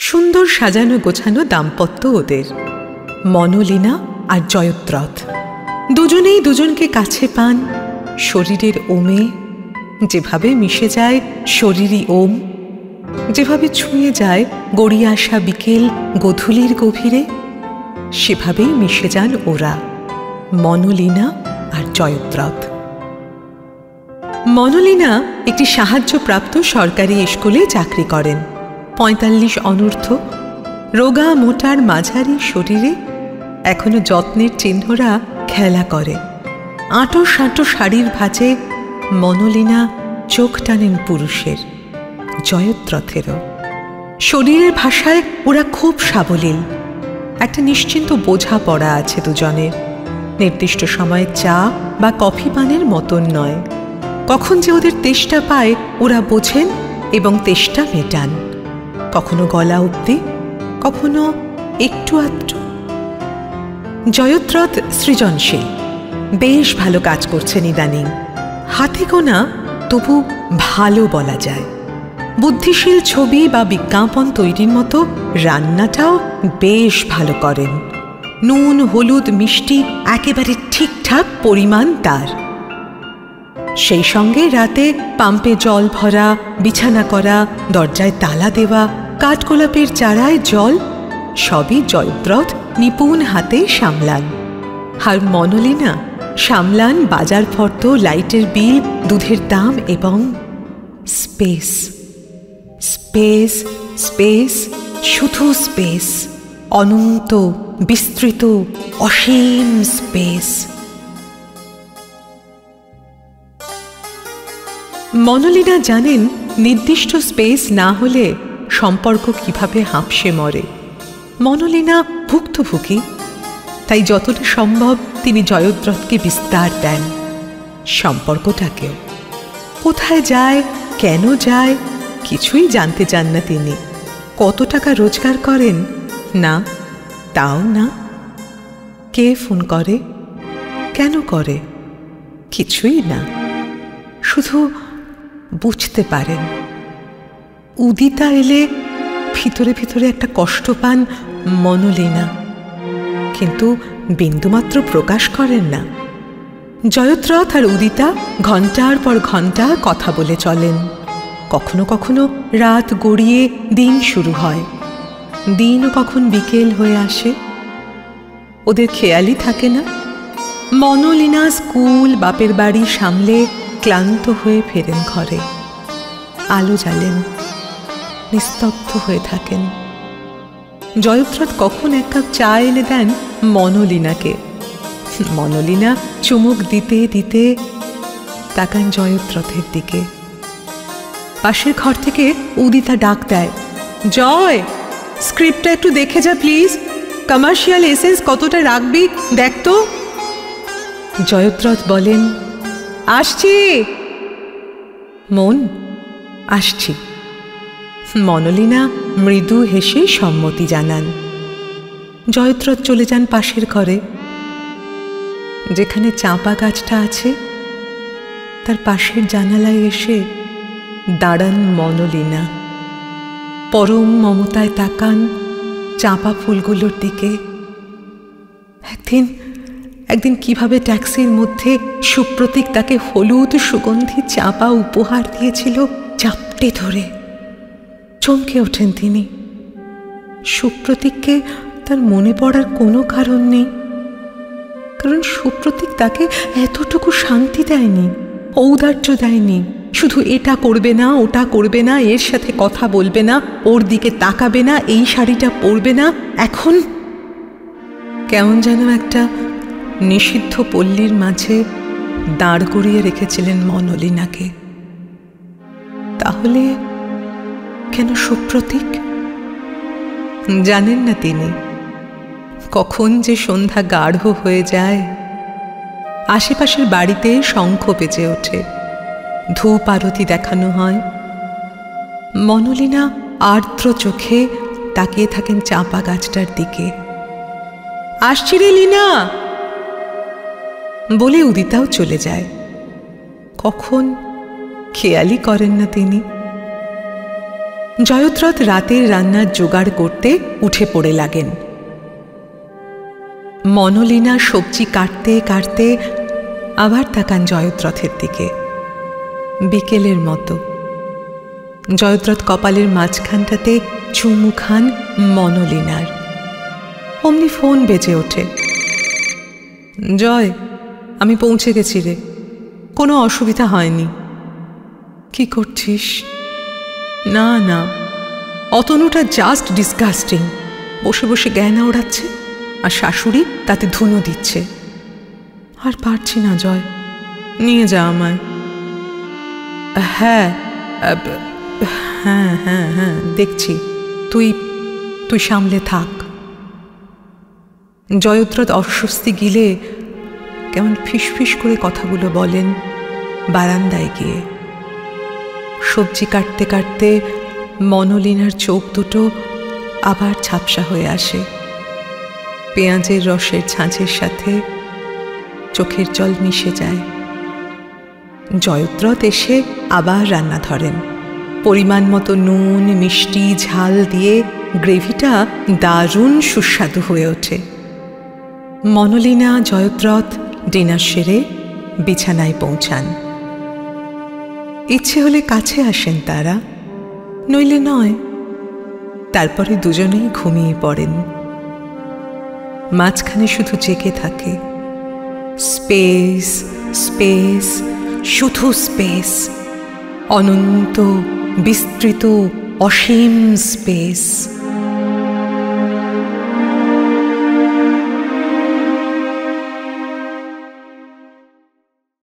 সুন্দর সাজানো গোছানো দাম্পত্য ওদের, মনোলীনা আর জয়দ্রথ। দুজনেই দুজনকে কাছে পান। শরীরের ওমে যেভাবে মিশে যায় শরীরই ওম, যেভাবে ছুঁয়ে যায় গড়িয়ে আসা বিকেল গোধূলির গভীরে, সেভাবেই মিশে যান ওরা, মনোলীনা আর জয়দ্রথ। মনোলীনা একটি সাহায্যপ্রাপ্ত সরকারি স্কুলে চাকরি করেন। ৪৫ অনূর্ধ্ব, রোগা মোটার মাঝারি শরীরে এখনো যত্নের চিহ্নরা খেলা করে। আঁটো সাঁটো শাড়ির ভাঁজে মনোলীনা চোখ টানেন পুরুষের, জয়দ্রথেরও। শরীরের ভাষায় ওরা খুব সাবলীল। একটা নিশ্চিন্ত বোঝাপড়া আছে দুজনের। নির্দিষ্ট সময়ে চা বা কফি পানের মতন নয়। কখন যে ওদের তেষ্টা পায় ওরা বোঝেন এবং তেষ্টা মেটান। কখনো গলা অবধি, কখনো একটু আধটু। জয়দ্রথ সৃজনশীল, বেশ ভালো কাজ করছেন ইদানিং। হাতে গোনা, তবু ভালো বলা যায়। বুদ্ধিশীল ছবি বা বিজ্ঞাপন তৈরির মতো রান্নাটাও বেশ ভালো করেন। নুন হলুদ মিষ্টি একেবারে ঠিকঠাক পরিমাণ তার। সেই সঙ্গে রাতে পাম্পে জল ভরা, বিছানা করা, দরজায় তালা দেওয়া, কাঠগোলাপের চারায় জল, সবই জয়দ্রথ নিপুণ হাতে সামলান। আর মনোলীনা সামলান বাজার ফর্দ, লাইটের বিল, দুধের দাম এবং স্পেস। স্পেস, স্পেস, শুধু স্পেস। অনন্ত, বিস্তৃত, অসীম স্পেস। মনোলীনা জানেন নির্দিষ্ট স্পেস না হলে সম্পর্ক কিভাবে হাঁপসে মরে। মনোলীনা ভুক্তভোগী, তাই যতটা সম্ভব তিনি জয়দ্রথকে বিস্তার দেন সম্পর্কটাকেও। কোথায় যায়, কেন যায়, কিছুই জানতে চান না তিনি। কত টাকা রোজগার করেন, না, তাও না। কে ফোন করে, কেন করে, কিছুই না। শুধু বুঝতে পারেন উদিতা এলে ভিতরে ভিতরে একটা কষ্ট পান মনোলীনা, কিন্তু বিন্দুমাত্র প্রকাশ করেন না। জয়দ্রথ আর উদিতা ঘণ্টার পর ঘণ্টা কথা বলে চলেন। কখনো কখনো রাত গড়িয়ে দিন শুরু হয়, দিনও কখন বিকেল হয়ে আসে। ওদের খেয়ালই থাকে না। মনোলীনা স্কুল, বাপের বাড়ি সামলে ক্লান্ত হয়ে ফেরেন ঘরে। আলো জ্বালেন, নিস্তব্ধ হয়ে থাকেন। জয়দ্রথ কখন এক কাপ চা এনে দেন মনোলীনাকে। মনোলীনা চুমুক দিতে দিতে তাকান জয়দ্রথের দিকে। পাশের ঘর থেকে উদিতা ডাক দেয়, জয়, স্ক্রিপ্টটা একটু দেখে যা প্লিজ। কমার্শিয়াল এসেন্স কতটা রাখবি দেখ তো। জয়দ্রথ বলেন, আসছি মন, আসছি। মনোলীনা মৃদু হেসে সম্মতি জানান। জয়দ্রথ চলে যান পাশের ঘরে। যেখানে চাঁপা গাছটা আছে তার পাশের জানালায় এসে দাঁড়ান মনোলীনা। পরম মমতায় তাকান চাঁপা ফুলগুলোর দিকে। একদিন কিভাবে ট্যাক্সির মধ্যে সুপ্রতীক তাকে হলুদ সুগন্ধি চাঁপা উপহার দিয়েছিল চাপটে ধরে। চমকে ওঠেন তিনি। সুপ্রতীককে তার মনে পড়ার কোনো কারণ নেই, কারণ সুপ্রতীক তাকে এতটুকু শান্তি দেয়নি, ঔদার্য দেয়নি। শুধু এটা করবে না, ওটা করবে না, এর সাথে কথা বলবে না, ওর দিকে তাকাবে না, এই শাড়িটা পরবে না। এখন কেমন যেন একটা নিষিদ্ধ পল্লীর মাঝে দাঁড় করিয়ে রেখেছিলেন মনোলীনাকে। তাহলে কেন সুপ্রতীক? জানেন না তিনি। কখন যে সন্ধ্যা গাঢ় হয়ে যায়, আশেপাশের বাড়িতে শঙ্খ বেজে ওঠে, ধূপ আরতি দেখানো হয়। মনোলীনা আর্দ্র চোখে তাকিয়ে থাকেন চাঁপা গাছটার দিকে। আসছি রে লীনা বলে উদিতাও চলে যায়। কখন খেয়ালই করেন না তিনি। জয়দ্রথ রাতের রান্নার জোগাড় করতে উঠে পড়ে লাগেন। মনোলিনা সবজি কাটতে কাটতে আবার তাকান জয়দ্রথের দিকে। বিকেলের মতো। জয়দ্রথ কপালের মাঝখানটাতে চুমু খান মনোলিনার। অমনি ফোন বেজে ওঠে। জয়, আমি পৌঁছে গেছি রে, কোনো অসুবিধা হয়নি। কি করছিস? না না, অতনুটা জাস্ট ডিসগাস্টিং। বসে বসে জ্ঞানা ওড়াচ্ছে আর শাশুড়ি তাতে ধুনো দিচ্ছে। আর পারছি না জয়, নিয়ে যা আমায়। হ্যাঁ হ্যাঁ হ্যাঁ হ্যাঁ, দেখছি, তুই তুই সামলে থাক। জয়দ্রথ অস্বস্তি গিলে কেমন ফিসফিস করে কথাগুলো বলেন বারান্দায় গিয়ে। সবজি কাটতে কাটতে মনোলিনার চোখ দুটো আবার ঝাপসা হয়ে আসে। পেঁয়াজের রসের ছাঁচের সাথে চোখের জল মিশে যায়। জয়দ্রথ এসে আবার রান্না ধরেন। পরিমাণ মতো নুন, মিষ্টি, ঝাল দিয়ে গ্রেভিটা দারুণ সুস্বাদু হয়ে ওঠে। মনোলিনা, জয়দ্রথ ডিনার সেরে বিছানায় পৌঁছান। ইচ্ছে হলে কাছে আসেন তারা, নইলে নয়। তারপরে দুজনেই ঘুমিয়ে পড়েন। মাঝখানে শুধু জেগে থাকে। স্পেস, স্পেস, শুধু স্পেস। অনন্ত, বিস্তৃত, অসীম স্পেস।